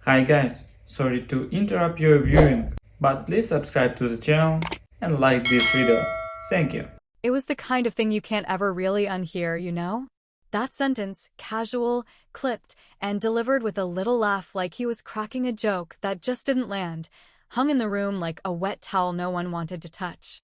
Hi guys, sorry to interrupt your viewing, but please subscribe to the channel and like this video. Thank you. It was the kind of thing you can't ever really unhear, you know? That sentence, casual, clipped, and delivered with a little laugh like he was cracking a joke that just didn't land, hung in the room like a wet towel no one wanted to touch.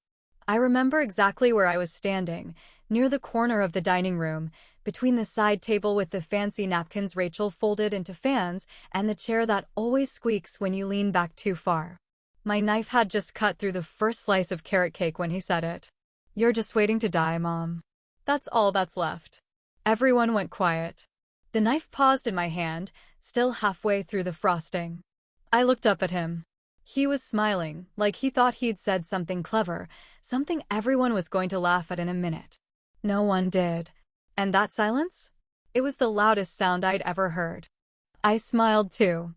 I remember exactly where I was standing, near the corner of the dining room, between the side table with the fancy napkins Rachel folded into fans and the chair that always squeaks when you lean back too far. My knife had just cut through the first slice of carrot cake when he said it. "You're just waiting to die, Mom." That's all that's left. Everyone went quiet. The knife paused in my hand, still halfway through the frosting. I looked up at him. He was smiling, like he thought he'd said something clever, something everyone was going to laugh at in a minute. No one did. And that silence? It was the loudest sound I'd ever heard. I smiled too.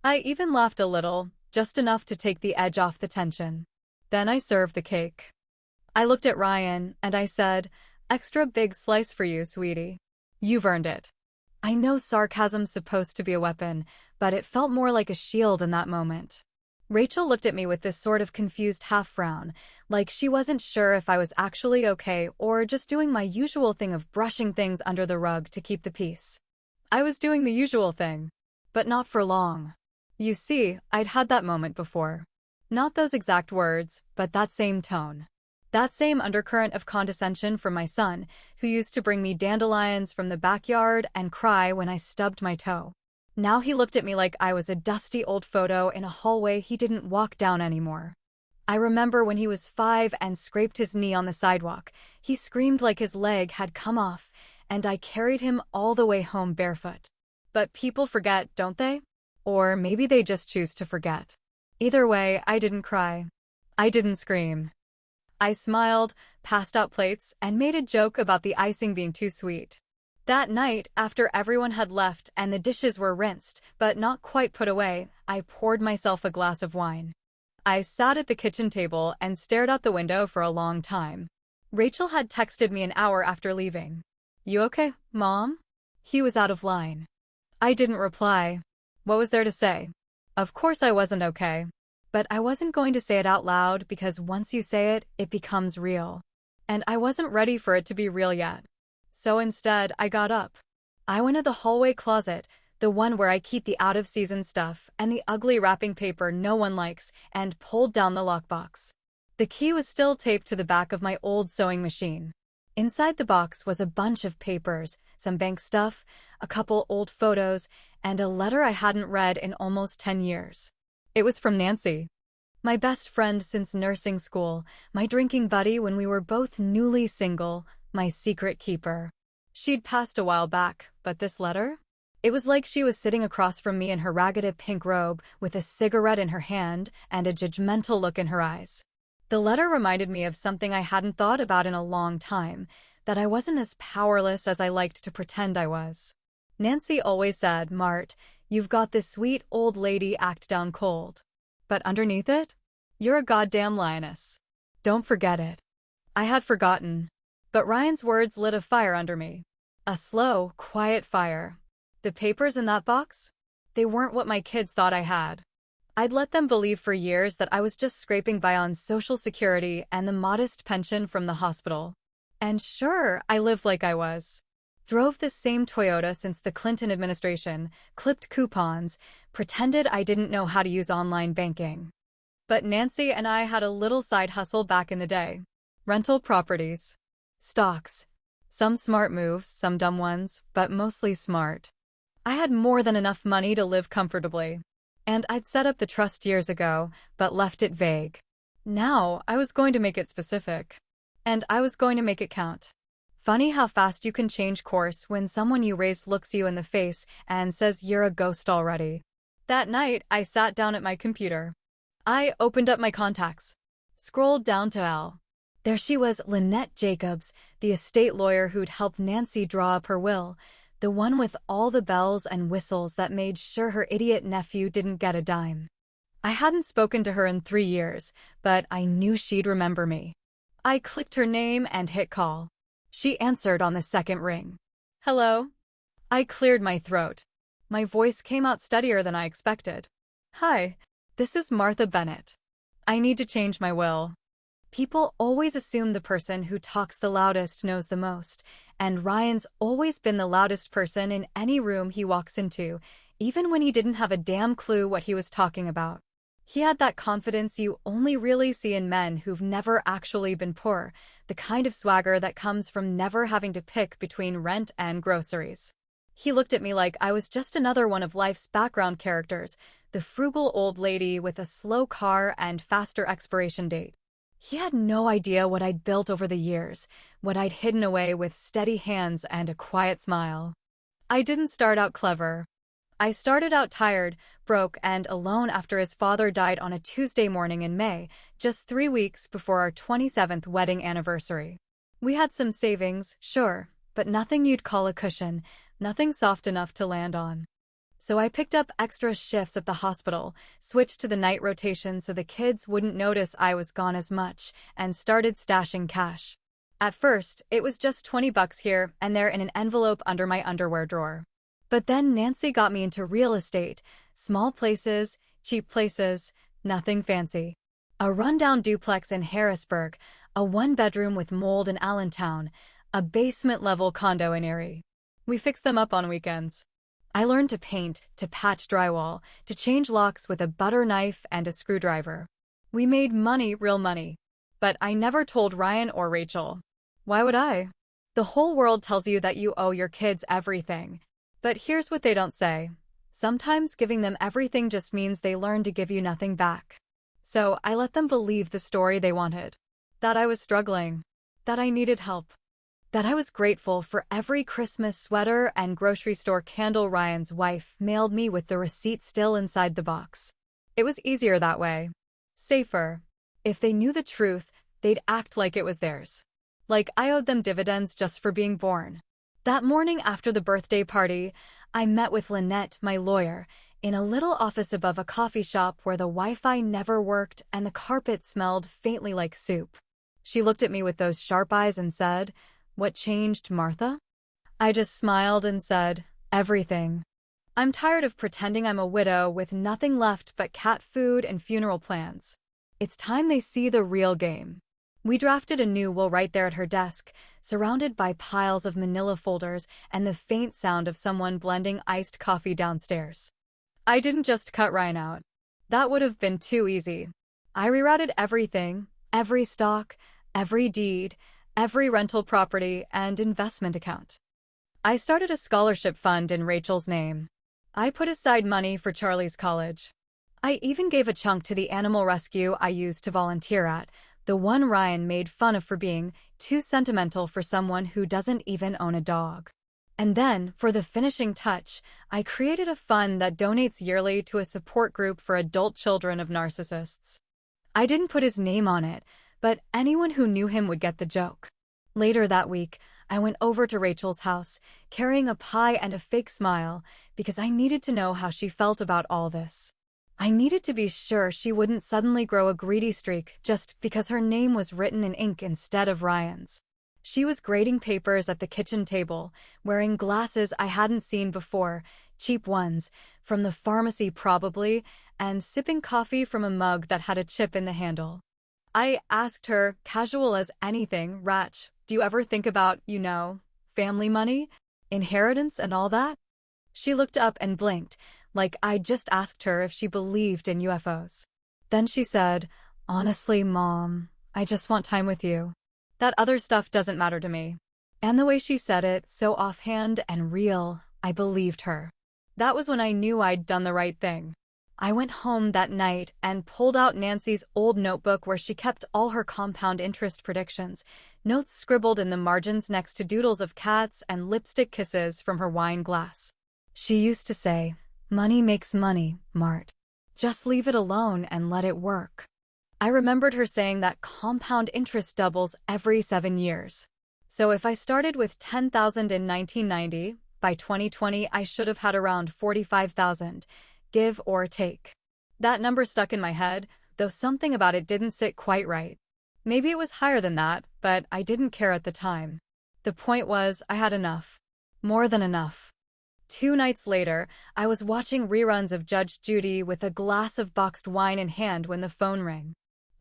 I even laughed a little, just enough to take the edge off the tension. Then I served the cake. I looked at Ryan, and I said, "Extra big slice for you, sweetie. You've earned it." I know sarcasm's supposed to be a weapon, but it felt more like a shield in that moment. Rachel looked at me with this sort of confused half-frown, like she wasn't sure if I was actually okay or just doing my usual thing of brushing things under the rug to keep the peace. I was doing the usual thing, but not for long. You see, I'd had that moment before. Not those exact words, but that same tone. That same undercurrent of condescension from my son, who used to bring me dandelions from the backyard and cry when I stubbed my toe. Now he looked at me like I was a dusty old photo in a hallway he didn't walk down anymore. I remember when he was 5 and scraped his knee on the sidewalk. He screamed like his leg had come off, and I carried him all the way home barefoot. But people forget, don't they? Or maybe they just choose to forget. Either way, I didn't cry. I didn't scream. I smiled, passed out plates, and made a joke about the icing being too sweet. That night, after everyone had left and the dishes were rinsed, but not quite put away, I poured myself a glass of wine. I sat at the kitchen table and stared out the window for a long time. Rachel had texted me an hour after leaving. "You okay, Mom?" He was out of line. I didn't reply. What was there to say? Of course I wasn't okay. But I wasn't going to say it out loud because once you say it, it becomes real. And I wasn't ready for it to be real yet. So instead, I got up. I went to the hallway closet, the one where I keep the out-of-season stuff and the ugly wrapping paper no one likes, and pulled down the lockbox. The key was still taped to the back of my old sewing machine. Inside the box was a bunch of papers, some bank stuff, a couple old photos, and a letter I hadn't read in almost 10 years. It was from Nancy. My best friend since nursing school, my drinking buddy when we were both newly single, my secret keeper. She'd passed a while back, but this letter? It was like she was sitting across from me in her ragged pink robe with a cigarette in her hand and a judgmental look in her eyes. The letter reminded me of something I hadn't thought about in a long time, that I wasn't as powerless as I liked to pretend I was. Nancy always said, "Mart, you've got this sweet old lady act down cold. But underneath it, you're a goddamn lioness. Don't forget it." I had forgotten. But Ryan's words lit a fire under me. A slow, quiet fire. The papers in that box? They weren't what my kids thought I had. I'd let them believe for years that I was just scraping by on Social Security and the modest pension from the hospital. And sure, I lived like I was. Drove the same Toyota since the Clinton administration, clipped coupons, pretended I didn't know how to use online banking. But Nancy and I had a little side hustle back in the day. Rental properties. Stocks. Some smart moves, some dumb ones, but mostly smart. I had more than enough money to live comfortably. And I'd set up the trust years ago, but left it vague. Now, I was going to make it specific. And I was going to make it count. Funny how fast you can change course when someone you raised looks you in the face and says you're a ghost already. That night, I sat down at my computer. I opened up my contacts. Scrolled down to L. There she was, Lynette Jacobs, the estate lawyer who'd helped Nancy draw up her will, the one with all the bells and whistles that made sure her idiot nephew didn't get a dime. I hadn't spoken to her in 3 years, but I knew she'd remember me. I clicked her name and hit call. She answered on the second ring. "Hello?" I cleared my throat. My voice came out steadier than I expected. Hi, this is Martha Bennett. I need to change my will. People always assume the person who talks the loudest knows the most, and Ryan's always been the loudest person in any room he walks into, even when he didn't have a damn clue what he was talking about. He had that confidence you only really see in men who've never actually been poor, the kind of swagger that comes from never having to pick between rent and groceries. He looked at me like I was just another one of life's background characters, the frugal old lady with a slow car and faster expiration date. He had no idea what I'd built over the years, what I'd hidden away with steady hands and a quiet smile. I didn't start out clever. I started out tired, broke, and alone after his father died on a Tuesday morning in May, just 3 weeks before our 27th wedding anniversary. We had some savings, sure, but nothing you'd call a cushion, nothing soft enough to land on. So I picked up extra shifts at the hospital, switched to the night rotation so the kids wouldn't notice I was gone as much, and started stashing cash. At first, it was just $20 here and there in an envelope under my underwear drawer. But then Nancy got me into real estate, small places, cheap places, nothing fancy. A rundown duplex in Harrisburg, a one-bedroom with mold in Allentown, a basement-level condo in Erie. We fixed them up on weekends. I learned to paint, to patch drywall, to change locks with a butter knife and a screwdriver. We made money, real money. But I never told Ryan or Rachel. Why would I? The whole world tells you that you owe your kids everything. But here's what they don't say. Sometimes giving them everything just means they learn to give you nothing back. So I let them believe the story they wanted. That I was struggling. That I needed help. That I was grateful for every Christmas sweater and grocery store candle Ryan's wife mailed me with the receipt still inside the box. It was easier that way. Safer. If they knew the truth, they'd act like it was theirs. Like I owed them dividends just for being born. That morning after the birthday party, I met with Lynette, my lawyer, in a little office above a coffee shop where the Wi-Fi never worked and the carpet smelled faintly like soup. She looked at me with those sharp eyes and said, "What changed, Martha?" I just smiled and said, "Everything. I'm tired of pretending I'm a widow with nothing left but cat food and funeral plans. It's time they see the real game." We drafted a new will right there at her desk, surrounded by piles of manila folders and the faint sound of someone blending iced coffee downstairs. I didn't just cut Ryan out. That would have been too easy. I rerouted everything, every stock, every deed, every rental property and investment account. I started a scholarship fund in Rachel's name. I put aside money for Charlie's college. I even gave a chunk to the animal rescue I used to volunteer at, the one Ryan made fun of for being too sentimental for someone who doesn't even own a dog. And then, for the finishing touch, I created a fund that donates yearly to a support group for adult children of narcissists. I didn't put his name on it, but anyone who knew him would get the joke. Later that week, I went over to Rachel's house, carrying a pie and a fake smile, because I needed to know how she felt about all this. I needed to be sure she wouldn't suddenly grow a greedy streak just because her name was written in ink instead of Ryan's. She was grading papers at the kitchen table, wearing glasses I hadn't seen before, cheap ones, from the pharmacy probably, and sipping coffee from a mug that had a chip in the handle. I asked her, casual as anything, "Rach, do you ever think about, family money? Inheritance and all that?" She looked up and blinked, like I'd just asked her if she believed in UFOs. Then she said, "Honestly, Mom, I just want time with you. That other stuff doesn't matter to me." And the way she said it, so offhand and real, I believed her. That was when I knew I'd done the right thing. I went home that night and pulled out Nancy's old notebook where she kept all her compound interest predictions, notes scribbled in the margins next to doodles of cats and lipstick kisses from her wine glass. She used to say, "Money makes money, Mart. Just leave it alone and let it work." I remembered her saying that compound interest doubles every 7 years. So if I started with $10,000 in 1990, by 2020 I should have had around $45,000, give or take. That number stuck in my head, though something about it didn't sit quite right. Maybe it was higher than that, but I didn't care at the time. The point was, I had enough. More than enough. 2 nights later, I was watching reruns of Judge Judy with a glass of boxed wine in hand when the phone rang.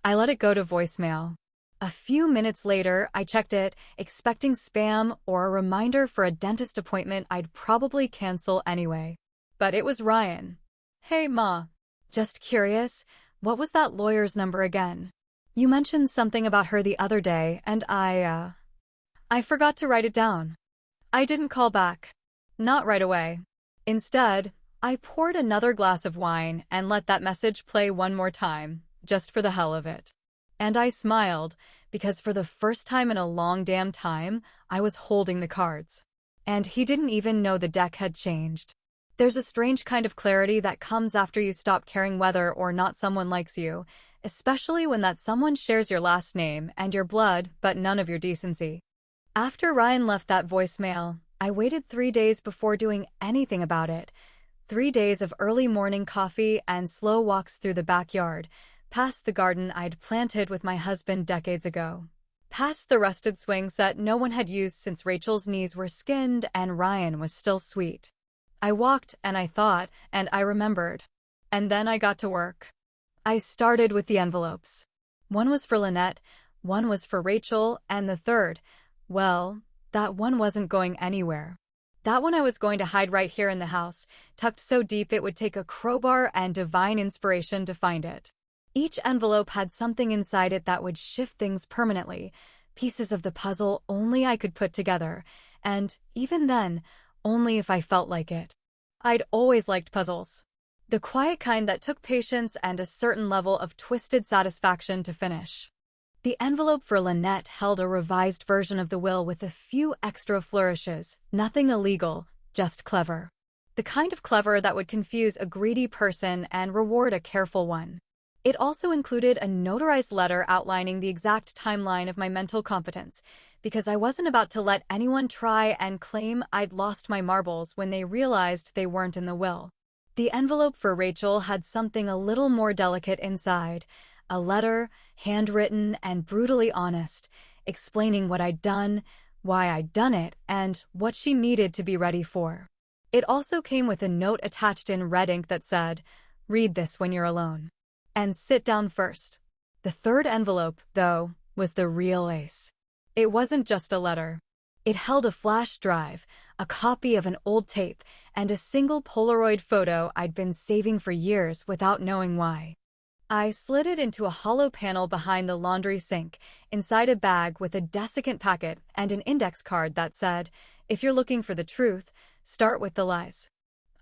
I let it go to voicemail. A few minutes later, I checked it, expecting spam or a reminder for a dentist appointment I'd probably cancel anyway. But it was Ryan. "Hey, Ma. Just curious, what was that lawyer's number again? You mentioned something about her the other day, and I forgot to write it down." I didn't call back. Not right away. Instead, I poured another glass of wine and let that message play one more time, just for the hell of it. And I smiled, because for the first time in a long damn time, I was holding the cards. And he didn't even know the deck had changed. There's a strange kind of clarity that comes after you stop caring whether or not someone likes you, especially when that someone shares your last name and your blood, but none of your decency. After Ryan left that voicemail, I waited 3 days before doing anything about it. 3 days of early morning coffee and slow walks through the backyard, past the garden I'd planted with my husband decades ago, past the rusted swing set no one had used since Rachel's knees were skinned and Ryan was still sweet. I walked and I thought and I remembered. And then I got to work. I started with the envelopes. One was for Lynette, one was for Rachel, and the third, well, that one wasn't going anywhere. That one I was going to hide right here in the house, tucked so deep it would take a crowbar and divine inspiration to find it. Each envelope had something inside it that would shift things permanently, pieces of the puzzle only I could put together, and, even then, only if I felt like it. I'd always liked puzzles. The quiet kind that took patience and a certain level of twisted satisfaction to finish. The envelope for Lynette held a revised version of the will with a few extra flourishes, nothing illegal, just clever. The kind of clever that would confuse a greedy person and reward a careful one. It also included a notarized letter outlining the exact timeline of my mental competence, because I wasn't about to let anyone try and claim I'd lost my marbles when they realized they weren't in the will. The envelope for Rachel had something a little more delicate inside, a letter, handwritten and brutally honest, explaining what I'd done, why I'd done it, and what she needed to be ready for. It also came with a note attached in red ink that said, "Read this when you're alone. And sit down first." The third envelope, though, was the real ace. It wasn't just a letter. It held a flash drive, a copy of an old tape, and a single Polaroid photo I'd been saving for years without knowing why. I slid it into a hollow panel behind the laundry sink, inside a bag with a desiccant packet and an index card that said, "If you're looking for the truth, start with the lies."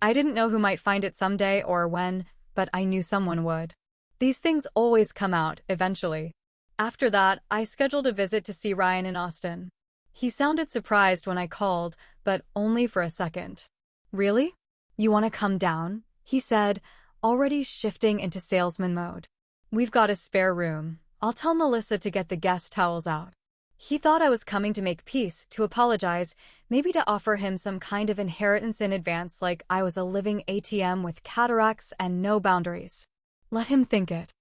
I didn't know who might find it someday or when, but I knew someone would. These things always come out, eventually. After that, I scheduled a visit to see Ryan in Austin. He sounded surprised when I called, but only for a second. "Really? You want to come down?" he said, already shifting into salesman mode. "We've got a spare room. I'll tell Melissa to get the guest towels out." He thought I was coming to make peace, to apologize, maybe to offer him some kind of inheritance in advance like I was a living ATM with cataracts and no boundaries. Let him think it.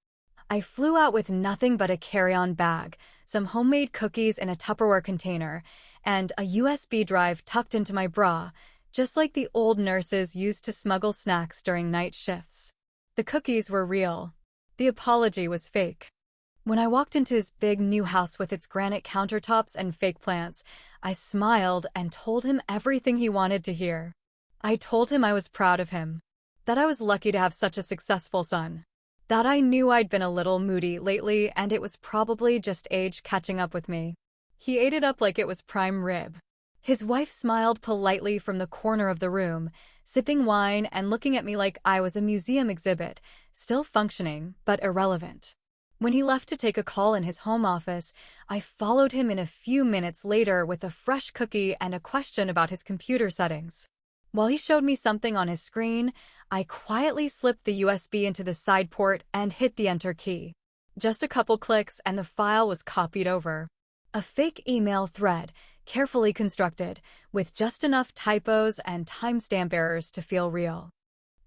I flew out with nothing but a carry-on bag, some homemade cookies in a Tupperware container, and a USB drive tucked into my bra, just like the old nurses used to smuggle snacks during night shifts. The cookies were real. The apology was fake. When I walked into his big new house with its granite countertops and fake plants, I smiled and told him everything he wanted to hear. I told him I was proud of him, that I was lucky to have such a successful son, that I knew I'd been a little moody lately and it was probably just age catching up with me. He ate it up like it was prime rib. His wife smiled politely from the corner of the room, sipping wine and looking at me like I was a museum exhibit, still functioning, but irrelevant. When he left to take a call in his home office, I followed him in a few minutes later with a fresh cookie and a question about his computer settings. While he showed me something on his screen, I quietly slipped the USB into the side port and hit the enter key. Just a couple clicks and the file was copied over. A fake email thread, carefully constructed, with just enough typos and timestamp errors to feel real.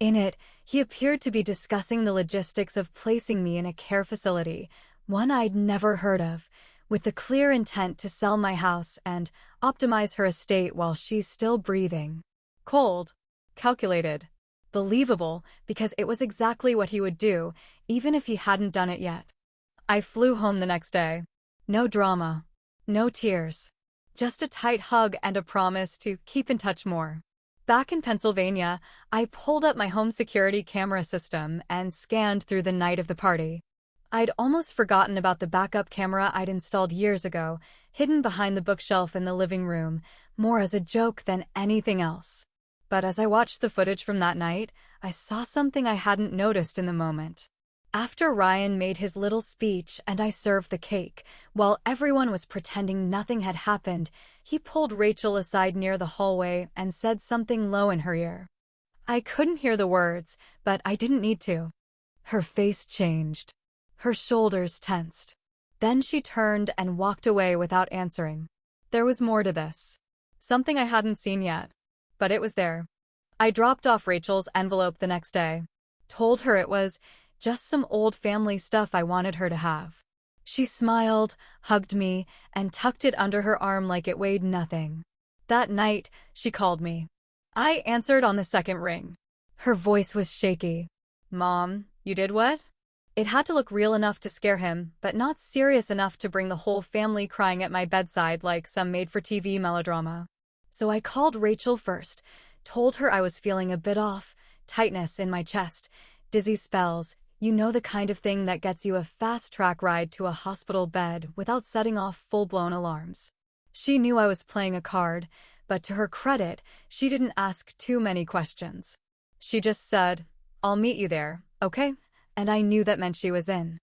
In it, he appeared to be discussing the logistics of placing me in a care facility, one I'd never heard of, with the clear intent to sell my house and optimize her estate while she's still breathing. Cold. Calculated. Believable, because it was exactly what he would do, even if he hadn't done it yet. I flew home the next day. No drama. No tears. Just a tight hug and a promise to keep in touch more. Back in Pennsylvania, I pulled up my home security camera system and scanned through the night of the party. I'd almost forgotten about the backup camera I'd installed years ago, hidden behind the bookshelf in the living room, more as a joke than anything else. But as I watched the footage from that night, I saw something I hadn't noticed in the moment. After Ryan made his little speech and I served the cake, while everyone was pretending nothing had happened, he pulled Rachel aside near the hallway and said something low in her ear. I couldn't hear the words, but I didn't need to. Her face changed. Her shoulders tensed. Then she turned and walked away without answering. There was more to this. Something I hadn't seen yet. But it was there. I dropped off Rachel's envelope the next day. Told her it was just some old family stuff I wanted her to have. She smiled, hugged me, and tucked it under her arm like it weighed nothing. That night, she called me. I answered on the second ring. Her voice was shaky. "Mom, you did what?" It had to look real enough to scare him, but not serious enough to bring the whole family crying at my bedside like some made-for-TV melodrama. So I called Rachel first, told her I was feeling a bit off, tightness in my chest, dizzy spells, you know, the kind of thing that gets you a fast-track ride to a hospital bed without setting off full-blown alarms. She knew I was playing a card, but to her credit, she didn't ask too many questions. She just said, "I'll meet you there, okay?" And I knew that meant she was in.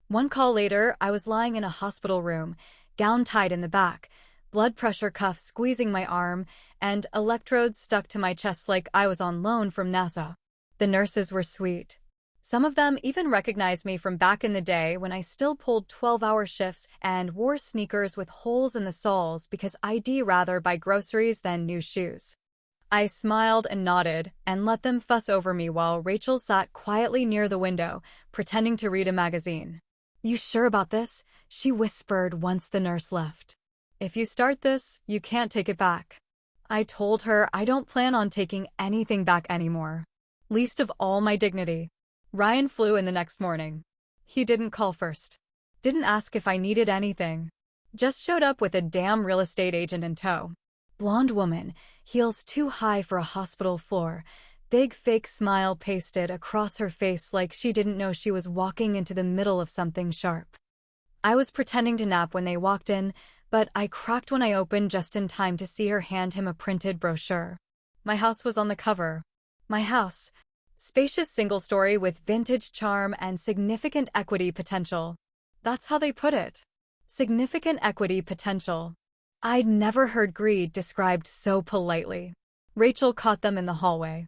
One call later, I was lying in a hospital room, gown tied in the back, blood pressure cuff squeezing my arm, and electrodes stuck to my chest like I was on loan from NASA. The nurses were sweet. Some of them even recognized me from back in the day when I still pulled 12-hour shifts and wore sneakers with holes in the soles because I'd rather buy groceries than new shoes. I smiled and nodded and let them fuss over me while Rachel sat quietly near the window, pretending to read a magazine. "You sure about this?" she whispered once the nurse left. "If you start this, you can't take it back." I told her I don't plan on taking anything back anymore. Least of all my dignity. Ryan flew in the next morning. He didn't call first. Didn't ask if I needed anything. Just showed up with a damn real estate agent in tow. Blonde woman, heels too high for a hospital floor, big fake smile pasted across her face like she didn't know she was walking into the middle of something sharp. I was pretending to nap when they walked in, but I cracked when I opened just in time to see her hand him a printed brochure. My house was on the cover. My house. Spacious single-story with vintage charm and significant equity potential. That's how they put it. Significant equity potential. I'd never heard greed described so politely. Rachel caught them in the hallway.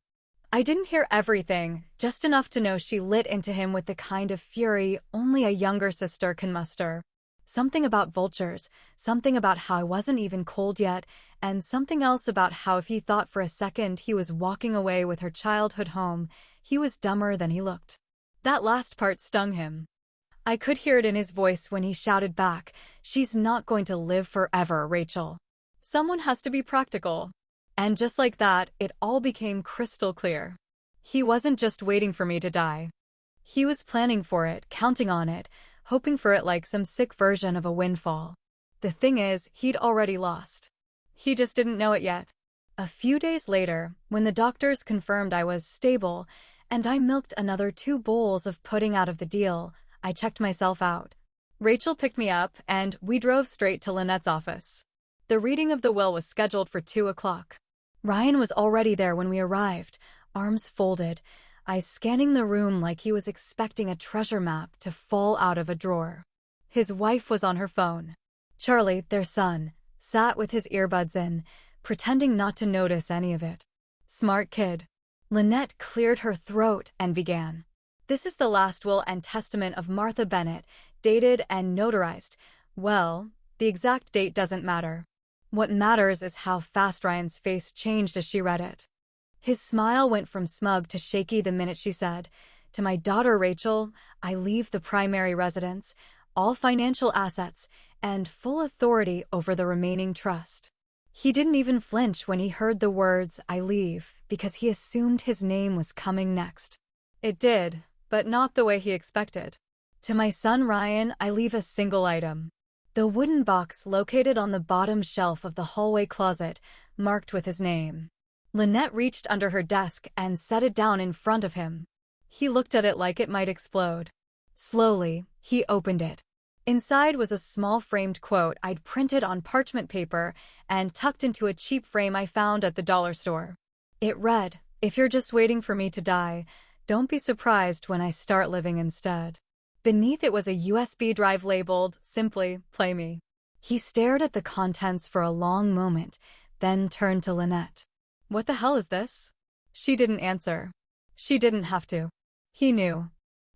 I didn't hear everything, just enough to know she lit into him with the kind of fury only a younger sister can muster. Something about vultures, something about how I wasn't even cold yet, and something else about how if he thought for a second he was walking away with her childhood home, he was dumber than he looked. That last part stung him. I could hear it in his voice when he shouted back, "She's not going to live forever, Rachel. Someone has to be practical." And just like that, it all became crystal clear. He wasn't just waiting for me to die. He was planning for it, counting on it, hoping for it like some sick version of a windfall. The thing is, he'd already lost. He just didn't know it yet. A few days later, when the doctors confirmed I was stable, and I milked another 2 bowls of pudding out of the deal, I checked myself out. Rachel picked me up, and we drove straight to Lynette's office. The reading of the will was scheduled for 2 o'clock. Ryan was already there when we arrived, arms folded, eyes scanning the room like he was expecting a treasure map to fall out of a drawer. His wife was on her phone. Charlie, their son, sat with his earbuds in, pretending not to notice any of it. Smart kid. Lynette cleared her throat and began. "This is the last will and testament of Martha Bennett, dated and notarized. Well, the exact date doesn't matter. What matters is how fast Ryan's face changed as she read it. His smile went from smug to shaky the minute she said, 'To my daughter Rachel, I leave the primary residence, all financial assets, and full authority over the remaining trust.' He didn't even flinch when he heard the words, "I leave," because he assumed his name was coming next. It did, but not the way he expected. To my son Ryan, I leave a single item. The wooden box located on the bottom shelf of the hallway closet, marked with his name. Lynette reached under her desk and set it down in front of him. He looked at it like it might explode. Slowly, he opened it. Inside was a small framed quote I'd printed on parchment paper and tucked into a cheap frame I found at the dollar store. It read, "If you're just waiting for me to die, don't be surprised when I start living instead." Beneath it was a USB drive labeled, simply, "Play me." He stared at the contents for a long moment, then turned to Lynette. "What the hell is this?" She didn't answer. She didn't have to. He knew.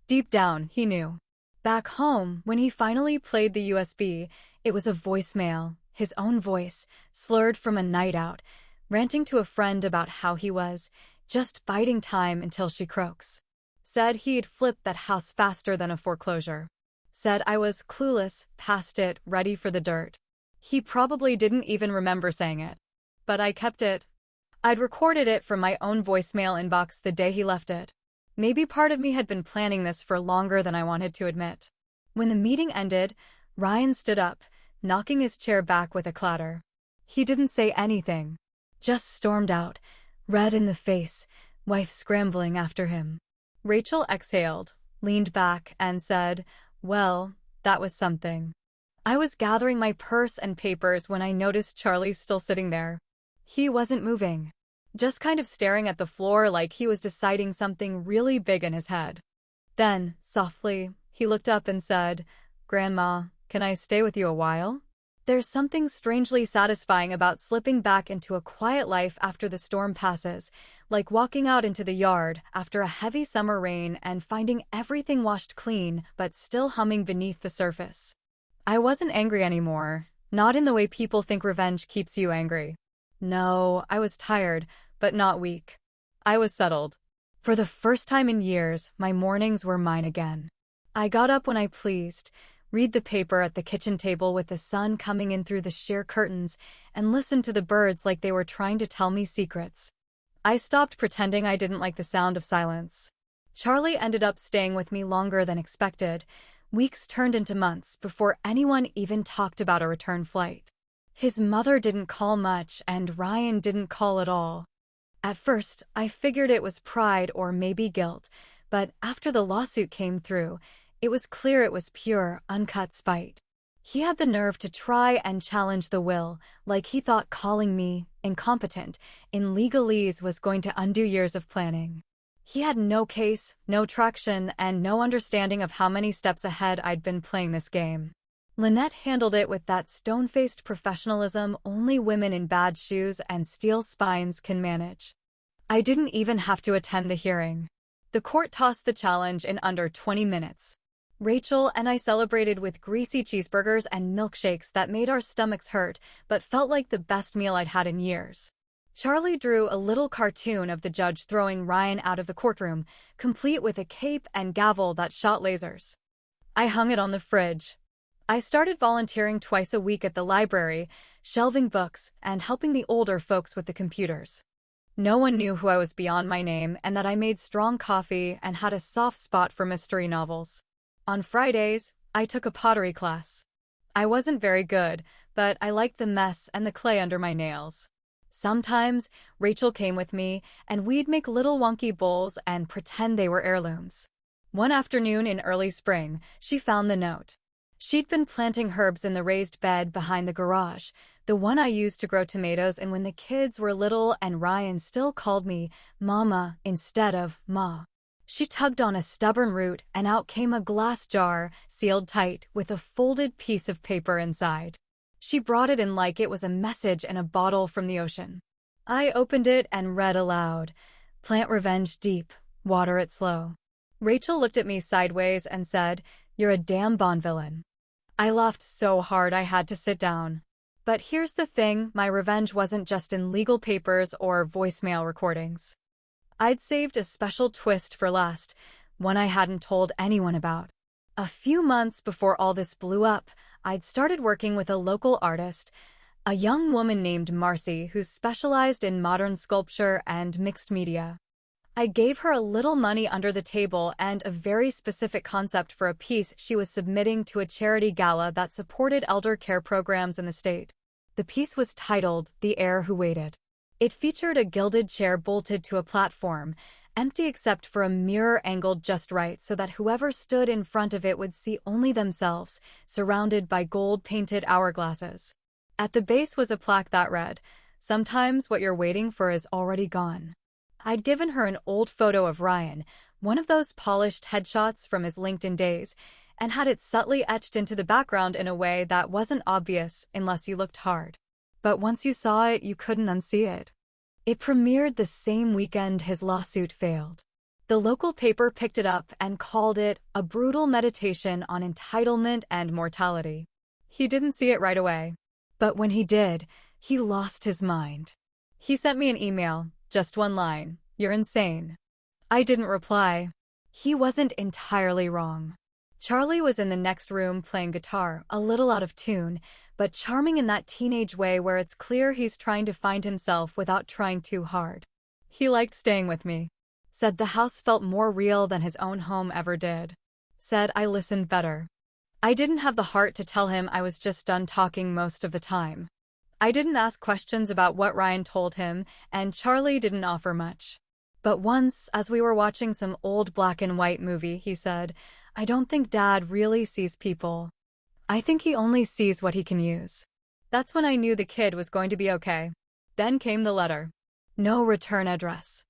Deep down, he knew. Back home, when he finally played the USB, it was a voicemail, his own voice, slurred from a night out, ranting to a friend about how he was, just biding time until she croaks. Said he'd flipped that house faster than a foreclosure. Said I was clueless, past it, ready for the dirt. He probably didn't even remember saying it. But I kept it. I'd recorded it from my own voicemail inbox the day he left it. Maybe part of me had been planning this for longer than I wanted to admit. When the meeting ended, Ryan stood up, knocking his chair back with a clatter. He didn't say anything. Just stormed out, red in the face, wife scrambling after him. Rachel exhaled, leaned back, and said, "Well, that was something." I was gathering my purse and papers when I noticed Charlie still sitting there. He wasn't moving. Just kind of staring at the floor like he was deciding something really big in his head. Then, softly, he looked up and said, "Grandma, can I stay with you a while?" There's something strangely satisfying about slipping back into a quiet life after the storm passes, like walking out into the yard after a heavy summer rain and finding everything washed clean but still humming beneath the surface. I wasn't angry anymore, not in the way people think revenge keeps you angry. No, I was tired, but not weak. I was settled. For the first time in years, my mornings were mine again. I got up when I pleased, read the paper at the kitchen table with the sun coming in through the sheer curtains, and listened to the birds like they were trying to tell me secrets. I stopped pretending I didn't like the sound of silence. Charlie ended up staying with me longer than expected. Weeks turned into months before anyone even talked about a return flight. His mother didn't call much, and Ryan didn't call at all. At first, I figured it was pride or maybe guilt, but after the lawsuit came through, it was clear it was pure, uncut spite. He had the nerve to try and challenge the will, like he thought calling me incompetent in legalese was going to undo years of planning. He had no case, no traction, and no understanding of how many steps ahead I'd been playing this game. Lynette handled it with that stone-faced professionalism only women in bad shoes and steel spines can manage. I didn't even have to attend the hearing. The court tossed the challenge in under 20 minutes. Rachel and I celebrated with greasy cheeseburgers and milkshakes that made our stomachs hurt but felt like the best meal I'd had in years. Charlie drew a little cartoon of the judge throwing Ryan out of the courtroom, complete with a cape and gavel that shot lasers. I hung it on the fridge. I started volunteering twice a week at the library, shelving books and helping the older folks with the computers. No one knew who I was beyond my name and that I made strong coffee and had a soft spot for mystery novels. On Fridays, I took a pottery class. I wasn't very good, but I liked the mess and the clay under my nails. Sometimes, Rachel came with me, and we'd make little wonky bowls and pretend they were heirlooms. One afternoon in early spring, she found the note. She'd been planting herbs in the raised bed behind the garage, the one I used to grow tomatoes and when the kids were little and Ryan still called me Mama instead of Ma. She tugged on a stubborn root and out came a glass jar, sealed tight, with a folded piece of paper inside. She brought it in like it was a message in a bottle from the ocean. I opened it and read aloud, "Plant revenge deep, water it slow." Rachel looked at me sideways and said, "You're a damn Bond villain." I laughed so hard I had to sit down. But here's the thing, my revenge wasn't just in legal papers or voicemail recordings. I'd saved a special twist for last, one I hadn't told anyone about. A few months before all this blew up, I'd started working with a local artist, A young woman named Marcy who specialized in modern sculpture and mixed media. I gave her a little money under the table and a very specific concept for a piece she was submitting to a charity gala that supported elder care programs in the state. The piece was titled The Heir Who Waited. It featured a gilded chair bolted to a platform, empty except for a mirror angled just right so that whoever stood in front of it would see only themselves, surrounded by gold-painted hourglasses. At the base was a plaque that read, "Sometimes what you're waiting for is already gone." I'd given her an old photo of Ryan, one of those polished headshots from his LinkedIn days, and had it subtly etched into the background in a way that wasn't obvious unless you looked hard. But once you saw it, you couldn't unsee it. It premiered the same weekend his lawsuit failed. The local paper picked it up and called it a brutal meditation on entitlement and mortality. He didn't see it right away. But when he did, he lost his mind. He sent me an email, just one line, "You're insane." I didn't reply. He wasn't entirely wrong. Charlie was in the next room playing guitar, a little out of tune, but charming in that teenage way where it's clear he's trying to find himself without trying too hard. He liked staying with me. Said the house felt more real than his own home ever did. Said I listened better. I didn't have the heart to tell him I was just done talking most of the time. I didn't ask questions about what Ryan told him, and Charlie didn't offer much. But once, as we were watching some old black and white movie, he said, "I don't think Dad really sees people. I think he only sees what he can use." That's when I knew the kid was going to be okay. Then came the letter. No return address.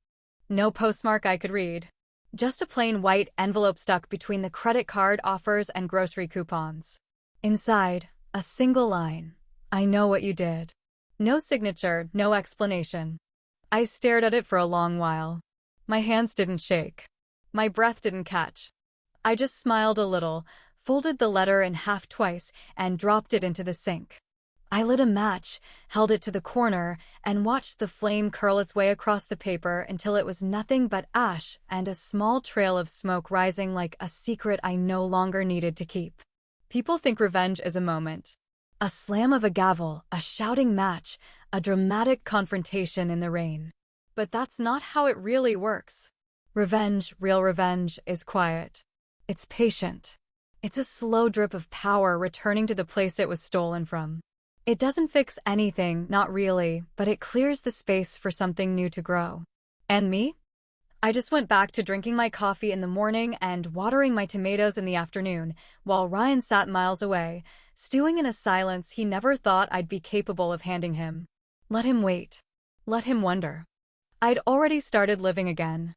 No postmark I could read. Just a plain white envelope stuck between the credit card offers and grocery coupons. Inside, a single line. "I know what you did." No signature, no explanation. I stared at it for a long while. My hands didn't shake. My breath didn't catch. I just smiled a little, folded the letter in half twice, and dropped it into the sink. I lit a match, held it to the corner, and watched the flame curl its way across the paper until it was nothing but ash and a small trail of smoke rising like a secret I no longer needed to keep. People think revenge is a moment. A slam of a gavel, a shouting match, a dramatic confrontation in the rain. But that's not how it really works. Revenge, real revenge, is quiet. It's patient. It's a slow drip of power returning to the place it was stolen from. It doesn't fix anything, not really, but it clears the space for something new to grow. And me? I just went back to drinking my coffee in the morning and watering my tomatoes in the afternoon, while Ryan sat miles away, stewing in a silence he never thought I'd be capable of handing him. Let him wait. Let him wonder. I'd already started living again.